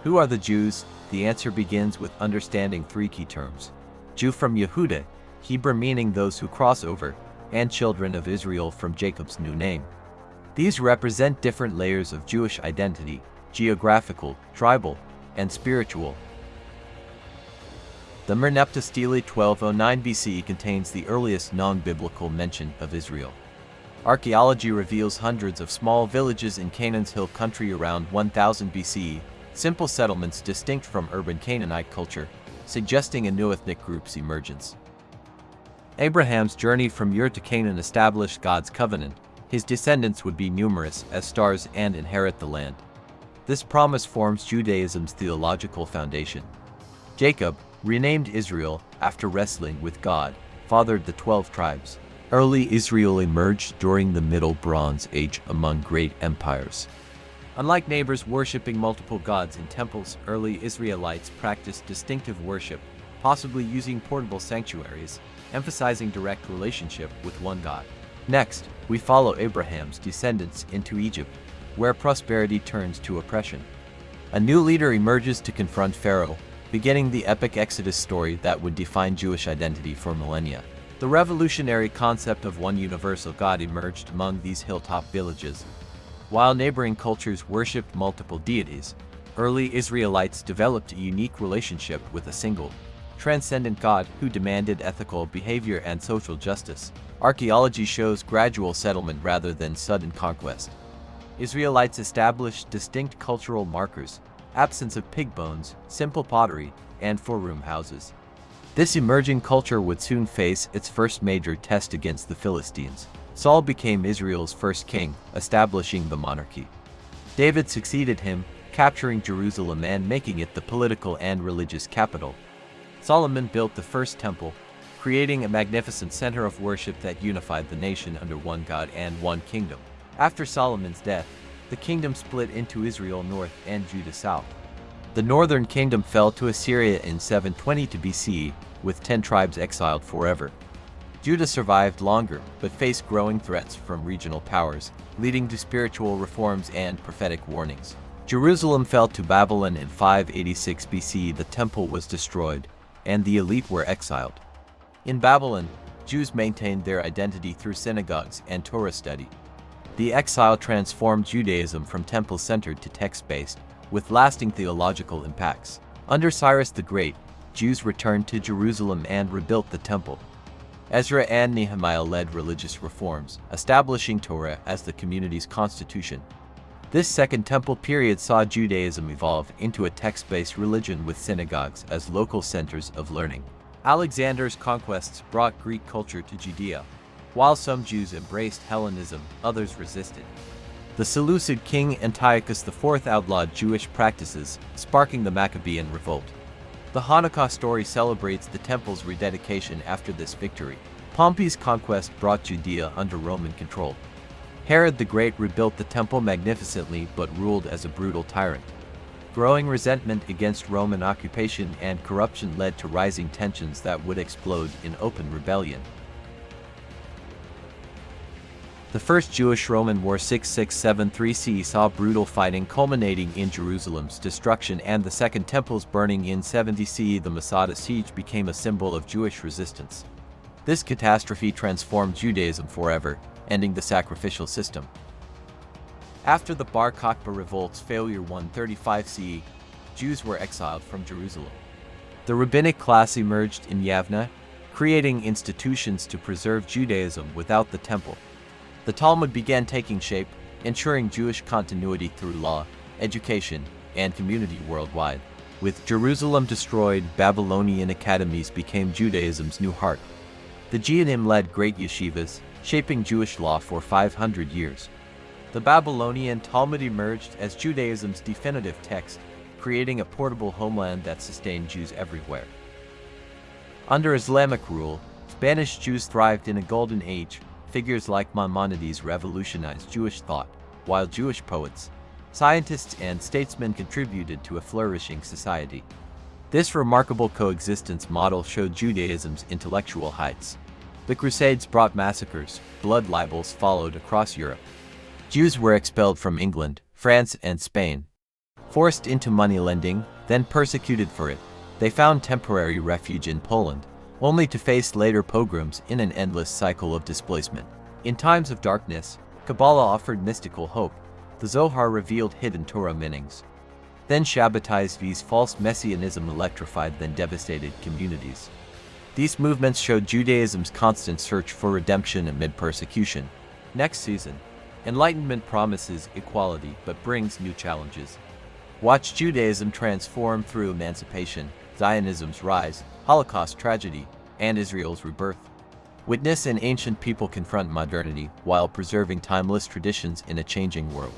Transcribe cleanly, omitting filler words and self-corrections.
Who are the Jews? The answer begins with understanding three key terms. Jew from Yehuda, Hebrew meaning those who cross over, and children of Israel from Jacob's new name. These represent different layers of Jewish identity: geographical, tribal, and spiritual. The Merneptah Stele 1209 BCE contains the earliest non-biblical mention of Israel. Archaeology reveals hundreds of small villages in Canaan's hill country around 1000 BCE, simple settlements distinct from urban Canaanite culture, suggesting a new ethnic group's emergence. Abraham's journey from Ur to Canaan established God's covenant. His descendants would be numerous as stars and inherit the land. This promise forms Judaism's theological foundation. Jacob, renamed Israel after wrestling with God, fathered the 12 tribes. Early Israel emerged during the Middle Bronze Age among great empires. Unlike neighbors worshipping multiple gods in temples, early Israelites practiced distinctive worship, possibly using portable sanctuaries, emphasizing direct relationship with one God. Next, we follow Abraham's descendants into Egypt, where prosperity turns to oppression. A new leader emerges to confront Pharaoh, beginning the epic Exodus story that would define Jewish identity for millennia. The revolutionary concept of one universal God emerged among these hilltop villages. While neighboring cultures worshipped multiple deities, early Israelites developed a unique relationship with a single, transcendent God who demanded ethical behavior and social justice. Archaeology shows gradual settlement rather than sudden conquest. Israelites established distinct cultural markers: absence of pig bones, simple pottery, and four-room houses. This emerging culture would soon face its first major test against the Philistines. Saul became Israel's first king, establishing the monarchy. David succeeded him, capturing Jerusalem and making it the political and religious capital. Solomon built the first temple, creating a magnificent center of worship that unified the nation under one God and one kingdom. After Solomon's death, the kingdom split into Israel North and Judah South. The northern kingdom fell to Assyria in 722 BCE, with 10 tribes exiled forever. Judah survived longer, but faced growing threats from regional powers, leading to spiritual reforms and prophetic warnings. Jerusalem fell to Babylon in 586 BC. The temple was destroyed, and the elite were exiled. In Babylon, Jews maintained their identity through synagogues and Torah study. The exile transformed Judaism from temple-centered to text-based, with lasting theological impacts. Under Cyrus the Great, Jews returned to Jerusalem and rebuilt the temple. Ezra and Nehemiah led religious reforms, establishing Torah as the community's constitution. This Second Temple period saw Judaism evolve into a text-based religion with synagogues as local centers of learning. Alexander's conquests brought Greek culture to Judea. While some Jews embraced Hellenism, others resisted. The Seleucid king Antiochus IV outlawed Jewish practices, sparking the Maccabean revolt. The Hanukkah story celebrates the temple's rededication after this victory. Pompey's conquest brought Judea under Roman control. Herod the Great rebuilt the temple magnificently but ruled as a brutal tyrant. Growing resentment against Roman occupation and corruption led to rising tensions that would explode in open rebellion. The First Jewish-Roman War 673 CE saw brutal fighting culminating in Jerusalem's destruction and the Second Temple's burning in 70 CE. The Masada siege became a symbol of Jewish resistance. This catastrophe transformed Judaism forever, ending the sacrificial system. After the Bar Kokhba revolt's failure 135 CE, Jews were exiled from Jerusalem. The rabbinic class emerged in Yavna, creating institutions to preserve Judaism without the temple. The Talmud began taking shape, ensuring Jewish continuity through law, education, and community worldwide. With Jerusalem destroyed, Babylonian academies became Judaism's new heart. The Geonim led great yeshivas, shaping Jewish law for 500 years. The Babylonian Talmud emerged as Judaism's definitive text, creating a portable homeland that sustained Jews everywhere. Under Islamic rule, Spanish Jews thrived in a golden age. Figures like Maimonides revolutionized Jewish thought, while Jewish poets, scientists, and statesmen contributed to a flourishing society. This remarkable coexistence model showed Judaism's intellectual heights. The Crusades brought massacres, blood libels followed across Europe. Jews were expelled from England, France, and Spain. Forced into money lending, then persecuted for it, they found temporary refuge in Poland, only to face later pogroms in an endless cycle of displacement. In times of darkness, Kabbalah offered mystical hope. The Zohar revealed hidden Torah meanings. Then Shabbatai Zvi's false messianism electrified then devastated communities. These movements showed Judaism's constant search for redemption amid persecution. Next season, Enlightenment promises equality but brings new challenges. Watch Judaism transform through emancipation, Zionism's rise, Holocaust tragedy, and Israel's rebirth. Witness an ancient people confront modernity while preserving timeless traditions in a changing world.